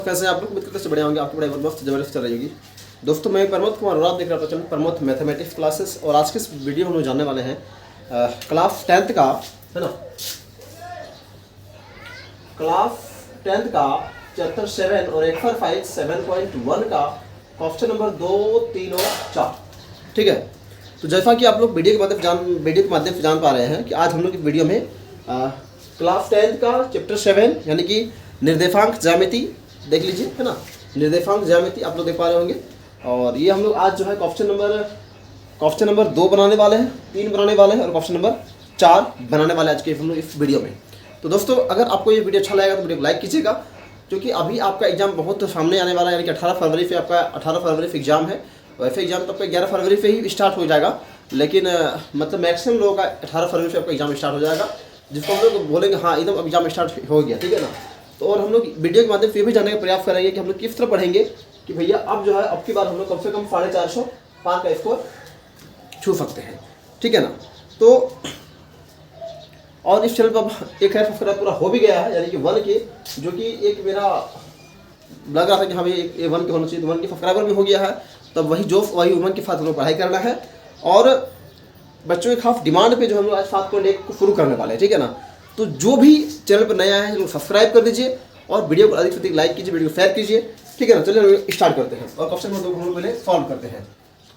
कैसे हैं आप लोग? मित्र से बड़े होंगे, आपकी पढ़ाई मस्त जबरदस्त चल रही होगी। दोस्तों मैं प्रमोद कुमार और आप देख रहे हैं प्रमोद मैथमेटिक्स क्लासेस। और आज के इस वीडियो में हम लोग जानने वाले हैं क्लास 10th का, है ना, क्लास 10th का चैप्टर 7 और एक्सरसाइज 7.1 का क्वेश्चन नंबर 2, 3 और 4। ठीक है, तो जैसा कि आप लोग वीडियो के माध्यम से जान पा रहे हैं कि आज हम लोग की वीडियो में क्लास 10th का चैप्टर 7 यानी कि निर्देशांक ज्यामिति देख लीजिए, है ना। निर्देशांक ज्यामिति आप लोग देख पा रहे होंगे। और ये हम लोग आज जो है क्वेश्चन नंबर 2 बनाने वाले हैं, 3 बनाने वाले हैं और क्वेश्चन नंबर 4 बनाने वाले हैं आज के हम लोग इस वीडियो में। तो दोस्तों अगर आपको ये वीडियो अच्छा लगेगा तो वीडियो को लाइक कीजिएगा, क्योंकि अभी आपका एग्जाम बहुत सामने आने वाला है। यानी कि 18 फरवरी से आपका 18 फरवरी से एग्जाम है। वैसे एग्जाम तो आपका 11 फरवरी से ही स्टार्ट हो जाएगा, लेकिन मतलब मैक्सिमम लोगों का 18 फरवरी से आपका एग्जाम स्टार्ट हो जाएगा, जिसको हम लोग बोलेंगे हाँ एकदम अब एग्जाम स्टार्ट हो गया, ठीक है ना। तो और हम लोग वीडियो के माध्यम से ये भी जानने का प्रयास करेंगे कि हम लोग किस तरह पढ़ेंगे कि भैया अब जो है अब की बार हम लोग कम से कम 450 5 का स्कोर छू सकते हैं, ठीक है ना। तो और इस चैनल पर एक है सब्सक्राइब पूरा हो भी गया है, यानी कि 1 के, जो कि एक मेरा लग रहा था कि हाँ भाई ये 1 के होना चाहिए, तो 1 के सब्सक्राइबर भी हो गया है। तब वही उमंग के साथ हम लोग पढ़ाई करना है। और बच्चों के खास डिमांड पे जो हम लोग आज 7.1 को शुरू करने वाले हैं, ठीक है ना। तो जो भी चैनल पर नया है लोग सब्सक्राइब कर दीजिए और वीडियो को अधिक से अधिक लाइक कीजिए, वीडियो को शेयर कीजिए, ठीक है ना। चलिए स्टार्ट करते हैं और क्वेश्चन नंबर 2 हम लोग पहले सॉल्व करते हैं।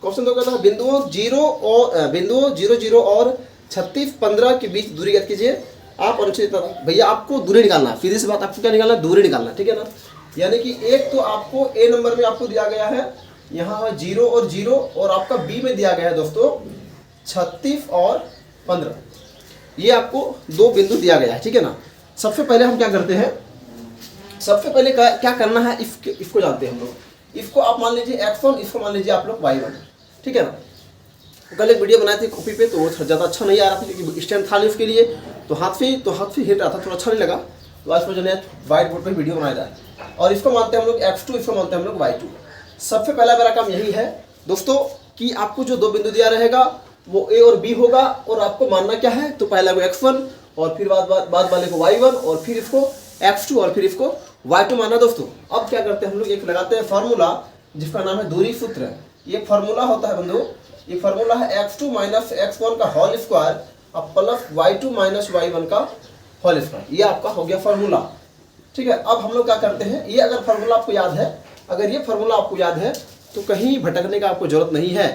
क्वेश्चन 2 कहता है बिंदुओं 0, 0 और 36, 15 के बीच दूरी ज्ञात कीजिए। आप अनुच्छेद भैया आपको दूरी निकालना है, सीधी सी बात, आपको क्या निकालना है? दूरी निकालना है, ठीक है ना। यानी कि एक तो आपको ए नंबर में आपको दिया गया है यहाँ 0 और 0, और आपका बी में दिया गया है दोस्तों 36 और 15। ये आपको 2 बिंदु दिया गया है, ठीक है ना। सबसे पहले हम क्या करते हैं, सबसे पहले क्या करना है, इसको जानते हैं हम लोग। इसको आप मान लीजिए x1, इसको मान लीजिए आप लोग y1, ठीक है ना। कल एक वीडियो बनाए थे कॉपी पे, तो ज़्यादा अच्छा नहीं आ रहा था क्योंकि स्टैंड था नहीं उसके लिए, तो हाथ से हिट रहा था, थोड़ा अच्छा नहीं लगा। तो आज जो है व्हाइट बोर्ड पर वीडियो बनाया जाए। और इसको मानते हैं हम लोग x2, इसको मानते हैं हम लोग y2। सबसे पहला मेरा काम यही है दोस्तों कि आपको जो 2 बिंदु दिया रहेगा वो a और b होगा, और आपको मानना क्या है, तो पहला को x1 और फिर बाद वाले को y1 और फिर इसको x2 और फिर इसको y2 माना दोस्तों। अब क्या करते हैं हम लोग, एक लगाते हैं फार्मूला जिसका नाम है दूरी सूत्र। ये फार्मूला होता है बंधु, ये फार्मूला है x2 माइनस x1 का होल स्क्वायर अब प्लस y2 माइनस y1 का होल स्क्वायर। ये आपका हो गया फार्मूला, ठीक है। अब हम लोग क्या करते हैं, ये अगर फार्मूला आपको याद है, अगर ये फार्मूला आपको याद है तो कहीं भटकने का आपको जरूरत नहीं है,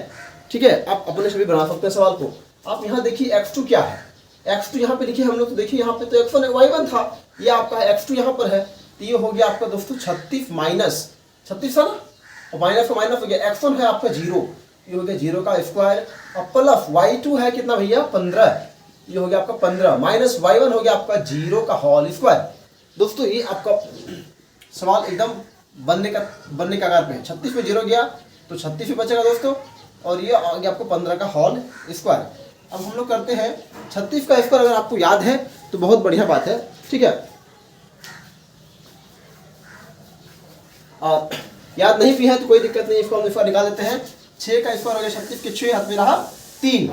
ठीक है। आप अपने से भी बना सकते हैं सवाल को। आप यहाँ देखिए x2 क्या है, x2 यहाँ पे लिखिए हम लोग, तो देखिए यहाँ पे तो x1 y1 था, ये आपका x2 यहाँ पर है, तो ये हो गया आपका दोस्तों 36 माइनस 36 है ना, और माइनस हो गया, x1 है आपका 0, ये हो गया 0 का स्क्वायर, और प्लस y2 है कितना भैया 15, ये हो गया आपका 15, माइनस y1 हो गया आपका 0 का होल स्क्वायर। दोस्तों ये आपका सवाल एकदम बनने का आकार पे है। 36 पे 0 गया तो 36 पे बचेगा दोस्तों, और ये आ गया आपको 15 का होल स्क्वायर। अब हम लोग करते हैं 36 का स्क्वायर, अगर आपको याद है तो बहुत बढ़िया बात है, ठीक है। और याद नहीं भी है तो कोई दिक्कत नहीं, इसको हम स्क्वायर निकाल देते हैं। 6 का स्क्वायर हो गया 36 के 6, हाथ में रहा 3,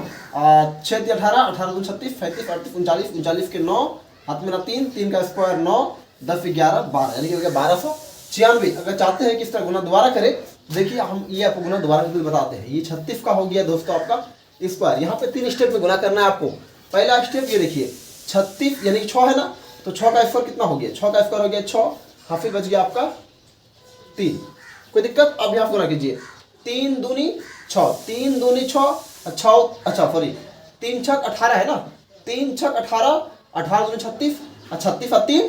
6 18, 18 36, 37 38 39, 39 के 9, हाथ में रहा 3, 3 का स्क्वायर 9, 10 11 12, यानी कि हो गया 1296। अगर चाहते हैं कि इस तरह गुना दोबारा करें, देखिए हम ये आपको गुना दोबारा करके बताते हैं। ये 36 का हो गया दोस्तों आपका स्क्वायर। यहाँ पे 3 स्टेप में गुना करना है आपको। पहला स्टेप ये देखिए 36 यानी कि 6 है ना, तो 6 का स्क्वायर कितना हो गया, 6 का स्क्वायर हो गया 6, हाफी बच गया आपका 3, कोई दिक्कत। अब यहाँ गुना कीजिए 3 दूनी 6, 3 दूनी 6, अच्छा सॉरी 3 6 18 है ना, 3 6 18, 18 दूनी 36, 36 और 3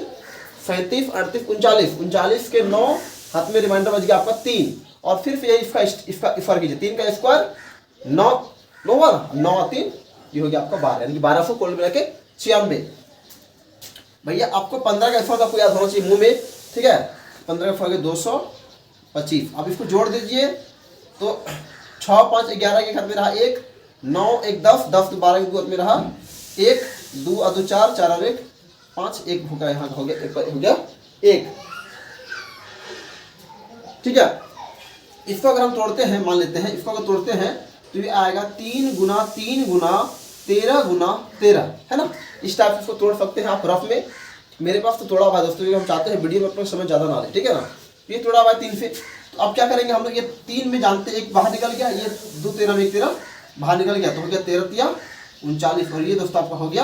37 38 39, 39 के 9, हाथ में रिमाइंडर बच गया आपका 3, और फिर से इसका स्क्वायर कीजिए, 3 का स्क्वायर 9 9 3, ये हो गया आपका 12, यानी कि 1200 कुल मिला के 96। भैया आपको 15 का स्क्वायर आपको याद होना चाहिए मुंह में, ठीक है। 15 का स्क्वायर 225। अब इसको जोड़ दीजिए तो 6 5 11 के हाथ में रहा 1, 9 1 10, 10 12 के हाथ में रहा 1, 2 2 4, 4 और 1 5, 1 होगा यहाँ हो गया 1, ठीक है। इसको अगर हम तोड़ते हैं, मान लेते हैं इसको अगर तोड़ते हैं तो ये आएगा 3 गुना 3 गुना 13 गुना 13, है ना। इस टाइप से इसको तोड़ सकते हैं आप रफ में। मेरे पास तो तोड़ा हुआ है दोस्तों, हम चाहते हैं वीडियो में अपना समय ज़्यादा ना ले, ठीक है ना। ये तोड़ा हुआ है 3 से। तो अब क्या करेंगे हम लोग, ये 3 में जानते हैं, एक बाहर निकल गया, ये 2 13 में 1 13 बाहर निकल गया, तो हो गया 13 तिया 39। और ये दोस्तों आपका हो गया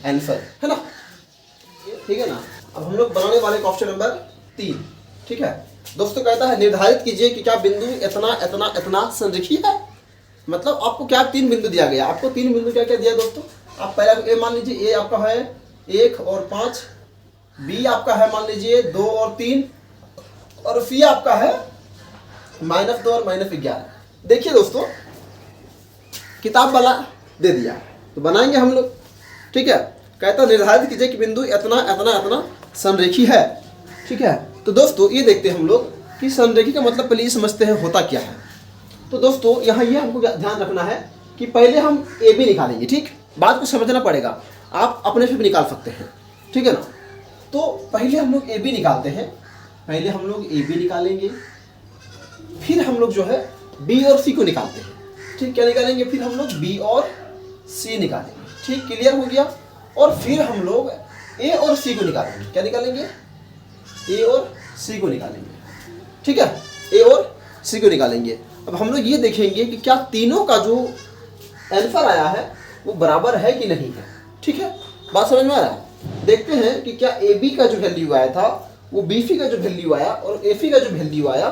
आंसर, है ना, ठीक है ना। अब हम लोग बनाने वाले ऑप्शन नंबर 3, ठीक है दोस्तों। कहता है निर्धारित कीजिए कि क्या बिंदु इतना इतना इतना संरेखीय है। मतलब आपको क्या 3 बिंदु दिया गया, आपको 3 बिंदु क्या क्या दिया दोस्तों। आप पहला ए मान लीजिए, ए आपका है 1 और 5, बी आपका है मान लीजिए 2 और 3, और सी आपका है -2 और -11। देखिए दोस्तों, किताब वाला दे दिया तो बनाएंगे हम लोग, ठीक है। कहता निर्धारित कीजिए कि बिंदु इतना इतना इतना संरेखी है, ठीक है। तो दोस्तों ये देखते हैं हम लोग कि संरेखी का मतलब पहले ये समझते हैं होता क्या है। तो दोस्तों यहाँ ये हमको ध्यान रखना है कि पहले हम ए बी निकालेंगे, ठीक। बात को समझना पड़ेगा, आप अपने से भी निकाल सकते हैं, ठीक है ना। तो पहले हम लोग ए बी निकालते हैं, पहले हम लोग ए बी निकालेंगे, फिर हम लोग जो है बी और सी को निकालते हैं, ठीक। क्या निकालेंगे, फिर हम लोग बी और सी निकालेंगे, ठीक, क्लियर हो गया। और फिर हम लोग ए और सी को निकालेंगे, क्या निकालेंगे, ए और सी को निकालेंगे, ठीक है, ए और सी को निकालेंगे। अब हम लोग ये देखेंगे कि क्या तीनों का जो आंसर आया है वो बराबर है कि नहीं है, ठीक है। बात समझ में आ रहा है। देखते हैं कि क्या ए बी का जो वैल्यू आया था वो बी सी का जो वैल्यू आया और ए सी का जो वैल्यू आया,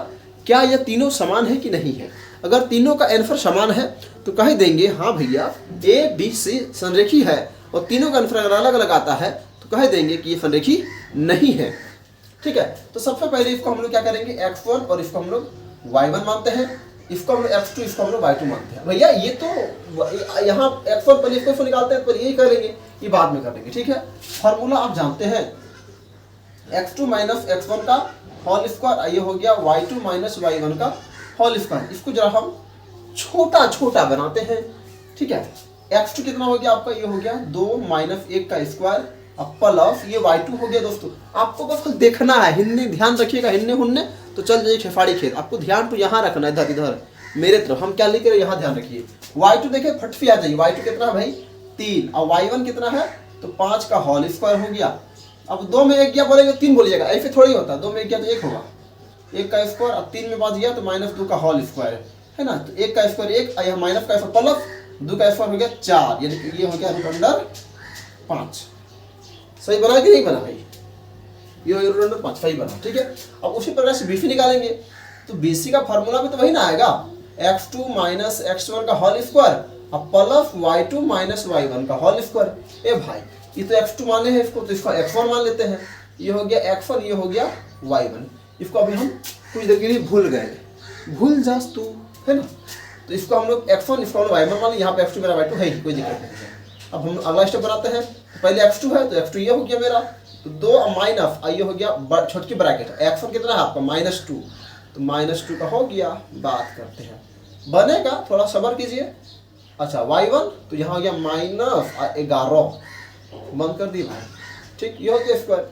क्या ये तीनों समान है कि नहीं है। अगर तीनों का आंसर समान है तो कह देंगे हाँ भैया ए बी सी संरेखी है, और तीनों का आंसर अगर अलग अलग आता है तो कह देंगे कि ये संरेखी नहीं है, ठीक है। तो सबसे पहले इसको हम लोग क्या करेंगे, x1 और इसको हम लोग y1 मानते हैं, इसको हम लोग x2 इसको हम लोग y2 मानते हैं। भैया ये तो यहाँ x1 पहले इसको निकालते हैं, पर यही करेंगे, ये बाद में करेंगे, ठीक है। फॉर्मूला आप जानते हैं, x2 माइनस x1 का होल स्क्वायर, ये हो गया y2 माइनस y1 का होल स्क्वायर। इसको जरा हम छोटा छोटा बनाते हैं, ठीक है। x2 कितना हो गया आपका, ये हो गया 2 माइनस 1 का स्क्वायर, अब प्लस ये y2 हो गया। दोस्तों आपको बस देखना है, हिन्ने ध्यान रखिएगा, हिन्ने हुन्ने तो चल जाइए खेफाड़ी खेत। आपको ध्यान तो यहाँ रखना है, इधर इधर मेरे तरफ, हम क्या लिख रहे हैं यहाँ ध्यान रखिए। y2 देखिए फट से आ जाइए, y2 कितना है भाई 3, और y1 कितना है तो 5 का होल स्क्वायर हो गया। अब 2 में 1 गया बोलेंगे 3 बोलिएगा, ऐसे थोड़ी होता, 2 में 1 गया तो 1 होगा, 1 का स्क्वायर, अब 3 में 5 गया तो -2 का होल स्क्वायर है ना। तो 1 का स्क्वायर 1, यह माइनस का स्क्वायर प्लस 2 का स्क्वायर हो गया 4, यानी कि ये हो गया √5। सही बना कि नहीं बना भाई, ये √5 सही बना, ठीक है। अब उसी प्रकार से बीसी निकालेंगे, तो बीसी का फार्मूला भी तो वही ना आएगा, x2 माइनस x1 का होल स्क्वायर अब प्लस y2 माइनस y1 का होल स्क्वायर। ए भाई ये तो x2 माने हैं इसको, तो इसको x1 मान लेते हैं, ये हो गया x1, ये हो गया y1। इसको अभी हम कुछ देर के लिए भूल गए, भूल जास तू, है ना। तो इसको हम लोग x1 इसको हम लोग y1 मान, यहाँ पे x2 मेरा y2 है ही, कोई दिक्कत नहीं है। अब हम अगला स्टेप बनाते हैं, तो पहले x2 है तो x2 ये हो गया मेरा, तो 2 माइनस ये हो गया छोटकी ब्रैकेट, x1 कितना है आपका -2, तो -2 का हो गया। बात करते हैं, बनेगा, थोड़ा सब्र कीजिए। अच्छा y1 तो यहाँ हो गया -11, बंद कर दी भाई, ठीक, ये हो गया स्क्वायर।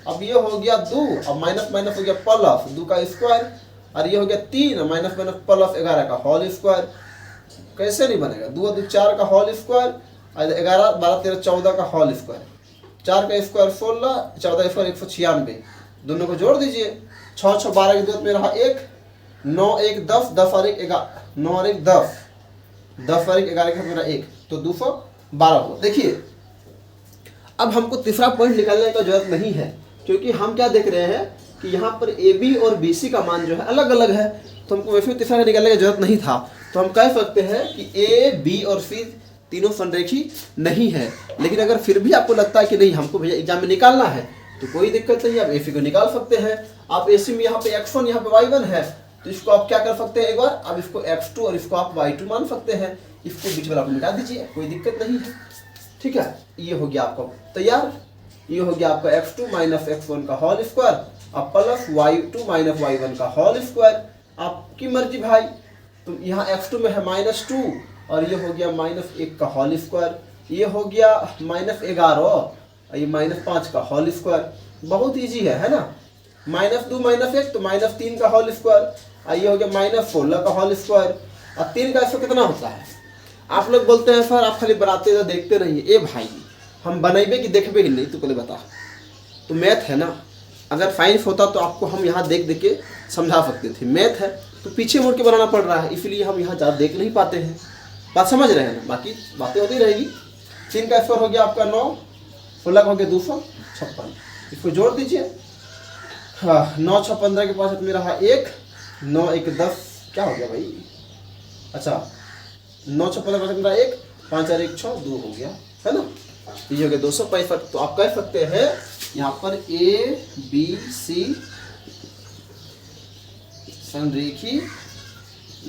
अब ये हो गया 2, अब माइनस माइनस हो गया प्लस 2 का स्क्वायर, और ये हो गया 3 माइनस माइनस प्लस 11 का होल स्क्वायर। कैसे नहीं बनेगा, 2 और 2 4 का होल स्क्वायर, 11 12 13 14 का होल स्क्वायर, 4 का स्क्वायर 16, 14 स्क्वायर 196, दोनों को जोड़ दीजिए, 6 6 12 के 2 में रहा 1, 9 1 10, 10 और 1 11, 9 और 1 10, 10 और 1 11 के मेरा 1, तो 212 हो। देखिए अब हमको तीसरा पॉइंट निकालने का जरूरत नहीं है, क्योंकि हम क्या देख रहे हैं कि यहाँ पर ए बी और बी सी का मान जो है अलग अलग है, तो हमको वैसे तीसरा निकालने की जरूरत नहीं था। तो हम कह सकते हैं कि ए बी और सी तीनों संरेखी नहीं है। लेकिन अगर फिर भी आपको लगता है कि नहीं हमको भैया एग्जाम में निकालना है, तो कोई दिक्कत नहीं, आप ए सी को निकाल सकते हैं। आप ए सी में यहाँ पे x1 यहाँ पे y1 है, तो इसको आप क्या कर सकते हैं, एक बार आप इसको x2 और इसको आप y2 मान सकते हैं, इसको बीच वाला आप मिटा दीजिए, कोई दिक्कत नहीं है, ठीक है। ये हो गया आपका तैयार, ये हो गया आपका x2 माइनस x1 का होल स्क्वायर अब प्लस y2 माइनस y1 का होल स्क्वायर। आपकी मर्जी भाई, तो यहाँ x2 में है -2 और ये हो गया -1 का होल स्क्वायर, ये हो गया -11 और ये -5 का होल स्क्वायर। बहुत इजी है ना, -2 -1 तो -3 का होल स्क्वायर, ये हो गया -16 का होल स्क्वायर, और 3 का स्क्वायर कितना होता है। आप लोग बोलते हैं सर आप खाली बनाते हैं देखते रहिए, ए भाई हम बनेबे कि देखबे ही नहीं, तू पहले बता। तो मैथ है ना, अगर 5 होता तो आपको हम यहाँ देख देख के समझा सकते थे। मैथ है तो पीछे मुड़ के बनाना पड़ रहा है, इसलिए हम यहाँ ज़्यादा देख नहीं पाते हैं। बात समझ रहे हैं ना, बाकी बातें होती रहेगी। 3 का स्क्वायर हो गया आपका 9, 16 हो गया 256, इसको जोड़ दीजिए। हाँ 9 6 15 के पास में रहा 1, 9 1 10, क्या हो गया भाई, अच्छा 9 6 15 में रहा 1, 5 4 1 6 2 हो गया, है ना। ये हो गया 265। तो आप कह सकते हैं यहाँ पर ए बी सी संरेखी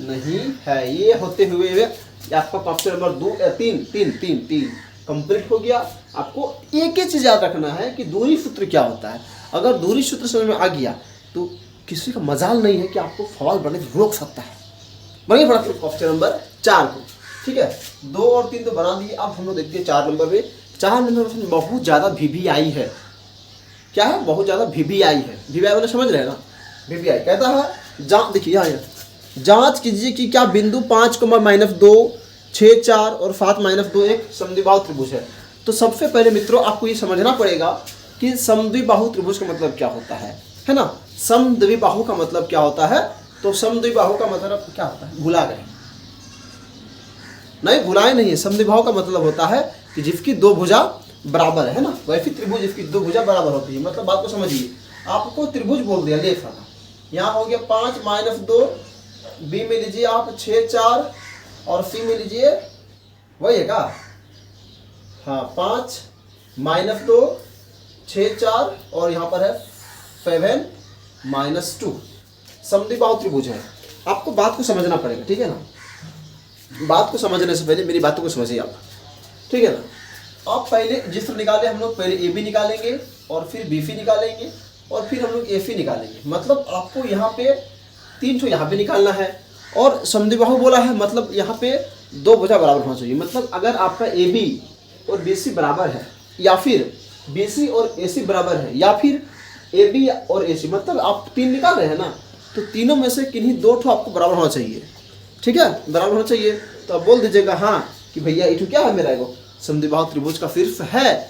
नहीं है। ये होते हुए आपका ऑप्शन नंबर 3 कंप्लीट हो गया। आपको एक ही चीज याद रखना है कि दूरी सूत्र क्या होता है। अगर दूरी सूत्र समझ में आ गया तो किसी का मजाल नहीं है कि आपको सवाल बनने से रोक सकता है। बढ़िया पड़ा ऑप्शन नंबर 4 को, ठीक है। 2 और 3 तो बना दिए। अब हम लोग देखते हैं 4 नंबर में। 4 नंबर में बहुत ज़्यादा VVI है। क्या है, बहुत ज़्यादा VVI है। VVI वाले समझ रहे हैं ना, VVI कहता है जांच, देखिए यहाँ जांच कीजिए कि क्या बिंदु 5, -2, 6 4 और 7 -2 एक समद्विबाहु त्रिभुज है। तो सबसे पहले मित्रों आपको ये समझना पड़ेगा कि समद्विबाहु त्रिभुज का मतलब क्या होता है ना। समद्विबाहु का मतलब क्या होता है, तो समद्विबाहु का मतलब क्या होता है, भुला गए नहीं, भुलाए नहीं है। समद्विबाहु का मतलब होता है कि जिसकी 2 भुजा बराबर है ना, वैसी त्रिभुज जिसकी 2 भुजा बराबर होती है। मतलब बात को समझिए, आपको त्रिभुज बोल दिया लेफ्ट वाला, यहाँ हो गया 5 -2, बी में लीजिए आप 6 4 और सी में लीजिए वही है क्या, हाँ 5 -2 6 4 और यहाँ पर है 7 -2 समद्विबाहु त्रिभुज है। आपको बात को समझना पड़ेगा, ठीक है ना। बात को समझने से पहले मेरी बातों को समझिए आप, ठीक है ना। आप पहले जिस तरह निकाले हम लोग, पहले ए बी निकालेंगे और फिर बी सी निकालेंगे और फिर हम लोग ए सी निकालेंगे। मतलब आपको यहाँ पे 3 ठो यहाँ पे निकालना है और समद्विबाहु बोला है, मतलब यहाँ पे 2 भुजा बराबर होना चाहिए। मतलब अगर आपका ए बी और बी सी बराबर है, या फिर बी सी और ए सी बराबर है, या फिर ए बी और ए सी, मतलब आप 3 निकाल रहे हैं ना, तो तीनों में से किन्हीं 2 ठो आपको बराबर होना चाहिए, ठीक है, बराबर होना चाहिए। तो आप बोल दीजिएगा हाँ कि भैया ये क्या है, मेरा एगो समद्विबाहु त्रिभुज का शीर्ष है,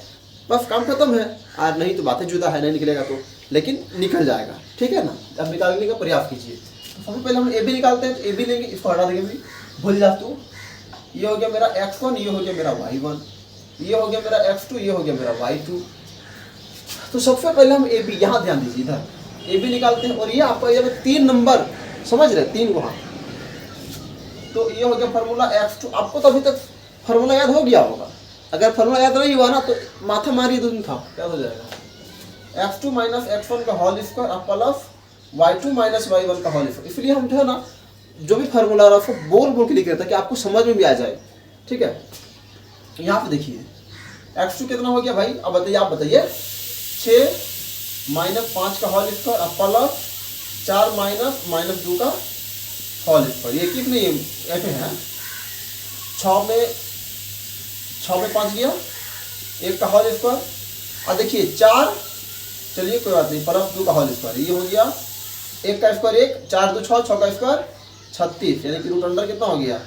बस काम खत्म है। और नहीं तो बातें जुदा है, नहीं निकलेगा तो, लेकिन निकल जाएगा, ठीक है ना। अब निकालने का प्रयास कीजिए। तो सबसे पहले हम ए बी निकालते हैं, तो ए बी लेंगे, इसको हटा देंगे भी, भूल जा तू। ये हो गया मेरा x1, ये हो गया मेरा y1, ये हो गया मेरा x2, ये हो गया मेरा y2। तो सबसे पहले हम ए बी, यहाँ ध्यान दीजिए, इधर ए बी निकालते हैं। और ये आपका ये 3 नंबर समझ रहे, 3 वहाँ। तो ये हो गया फार्मूला x2। आपको तो अभी तक फार्मूला याद हो गया होगा। अगर फार्मूला याद नहीं हुआ ना तो माथा मारी तो था, याद हो जाएगा। x2 - x1 का whole square plus y2 - y1 का होल स्क्वायर। इसलिए हम जो है ना, जो भी फार्मूला रहा उसको बोल बोल के लिख रहे थे कि आपको समझ में भी आ जाए, ठीक है। यहाँ पे देखिए x2 कितना हो गया भाई, अब बताइए, आप बताइए। 6 - 5 का होल स्क्वायर प्लस 4 - -2 का होल स्क्वायर। ये कितने ऐसे हैं, 6 में 5 गया, 1 का होल स्क्वायर। और देखिए 4, चलिए कोई बात नहीं, प्लस 2 का होल स्क्वायर। ये हो गया 1 का स्क्वायर 1, 4 2 6, 6 का स्क्वायर 36, यानी कि रूट अंडर कितना हो गया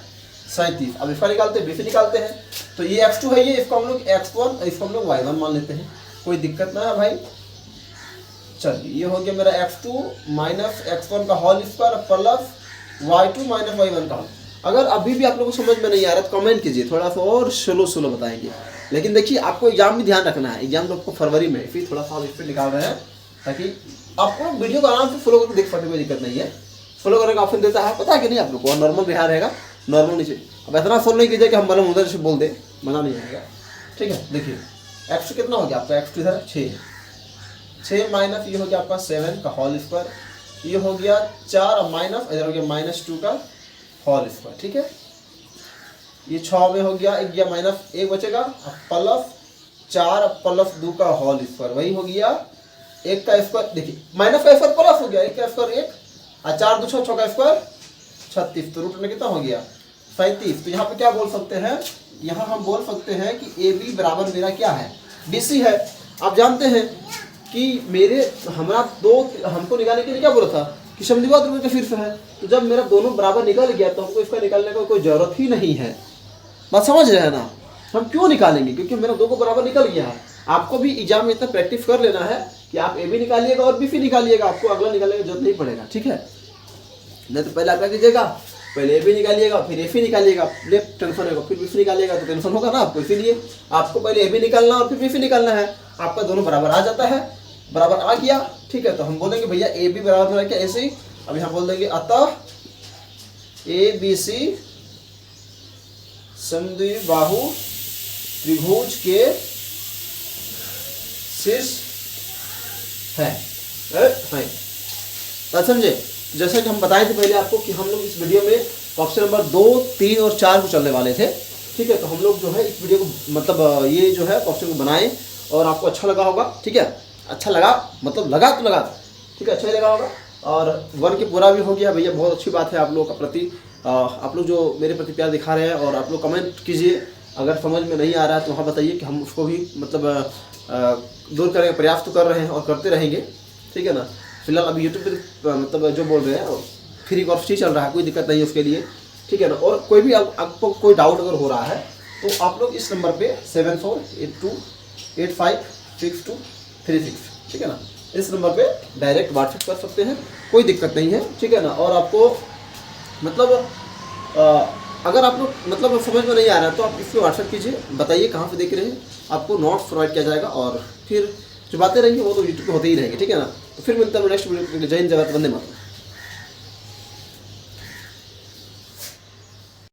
37। अब इसका निकालते हैं, बी से निकालते हैं। तो ये x2 है, ये इसको हम लोग x1, इसको हम लोग y1 मान लेते हैं, कोई दिक्कत ना है भाई। चलिए ये हो गया मेरा x2 - x1 का whole square plus y2 - y1 का। अगर अभी भी आप लोगों को समझ में नहीं आ रहा तो कमेंट कीजिए, थोड़ा सा और स्लो बताएंगे। लेकिन देखिए आपको एग्जाम भी ध्यान रखना है, एग्जाम तो आपको फरवरी में, फिर थोड़ा सा इस पर निकाल रहे हैं ताकि आपको वीडियो को आराम से फॉलो करके देख सकते, कोई दिक्कत नहीं है। फॉलो करने का ऑप्शन देता है, पता है कि नहीं आप लोग को, नॉर्मल बिहार रहेगा, नॉर्मल नीचे। अब इतना फॉलो नहीं कीजिए कि हम मतलब उधर से बोल दे, मना नहीं आएगा, ठीक है। देखिए x2 कितना हो गया आपका, x2 इधर 6 माइनस ये हो गया आपका 7 का होल स्क्वायर, ये हो गया 4 और माइनस इधर हो गया -2 का होल स्क्वायर, ठीक है। ये 6 में हो गया, एक गया -1 बचेगा, प्लस 4 प्लस 2 का होल स्क्वायर, वही हो गया 1 का स्क्वायर। देखिए माइनस का स्क्वायर प्लस हो गया, 1 का स्क्वायर 1 और 4 2 6 6 का स्क्वायर 36, तो रूट में कितना हो गया 37। तो यहाँ पे क्या बोल सकते हैं, यहाँ हम बोल सकते हैं कि ए बी बराबर मेरा क्या है, बी सी है। आप जानते हैं कि हमको निकालने के लिए क्या बोला था कि समद्विबाहु त्रिभुज का शीर्ष है। तो जब मेरा दोनों बराबर निकल गया तो हमको इसका निकालने का कोई जरूरत ही नहीं है। बात समझ रहे हैं ना, हम क्यों निकालेंगे, क्योंकि मेरा 2 को बराबर निकल गया है। आपको भी एग्जाम में इतना प्रैक्टिस कर लेना है कि आप ए भी निकालिएगा और बी निकालिएगा, आपको अगला निकालने की जरूरत नहीं पड़ेगा, ठीक है। नहीं तो पहले आप क्या कीजिएगा, पहले ए भी निकालिएगा फिर एफ निकालिएगा, टेंशन होगा, फिर बी निकालिएगा तो टेंशन होगा ना आपको। इसीलिए आपको पहले ए भी निकालना और फिर बी निकालना है। आपका दोनों बराबर आ जाता है, बराबर आ गया, ठीक है। तो हम बोलेंगे भैया ए बी बराबर होना क्या, ऐसे ही अभी हम बोल देंगे अतः ए बी सी समद्विबाहु त्रिभुज के शीर्ष है। समझे, जैसा कि हम बताए थे पहले आपको कि हम लोग इस वीडियो में ऑप्शन नंबर 2, 3 और 4 को चलने वाले थे, ठीक है। तो हम लोग जो है इस वीडियो को मतलब ये जो है ऑप्शन को बनाए और आपको अच्छा लगा होगा, ठीक है। अच्छा लगा मतलब लगा तो लगा, ठीक है, अच्छा ही लगा होगा। और 1 के पूरा भी हो गया भैया, बहुत अच्छी बात है आप लोगों का प्रति, आप लोग जो मेरे प्रति प्यार दिखा रहे हैं। और आप लोग कमेंट कीजिए, अगर समझ में नहीं आ रहा है तो वहाँ बताइए कि हम उसको भी मतलब दूर करने का प्रयास तो कर रहे हैं और करते रहेंगे, ठीक है ना। फिलहाल अभी यूट्यूब पे मतलब जो बोल रहे हैं फ्री कोर्स ही चल रहा है, कोई दिक्कत नहीं है उसके लिए, ठीक है ना। और कोई भी आपको कोई डाउट अगर हो रहा है तो आप लोग इस नंबर पे 7482856236, ठीक है ना, इस नंबर पे डायरेक्ट व्हाट्सएप कर सकते हैं, कोई दिक्कत नहीं है, ठीक है ना। और आपको मतलब अगर आप लोग मतलब समझ में नहीं आ रहा है तो आप इसको व्हाट्सएप कीजिए, बताइए कहाँ पे देख रहे हैं, आपको नोट्स प्रोवाइड किया जाएगा। और फिर जो बातें रहेंगी वो तो यूट्यूब पे होते ही रहेंगे, ठीक है ना। तो फिर मिलता है नेक्स्ट वीडियो के लिए। जय हिंद, जय भारत, वंदे मातरम।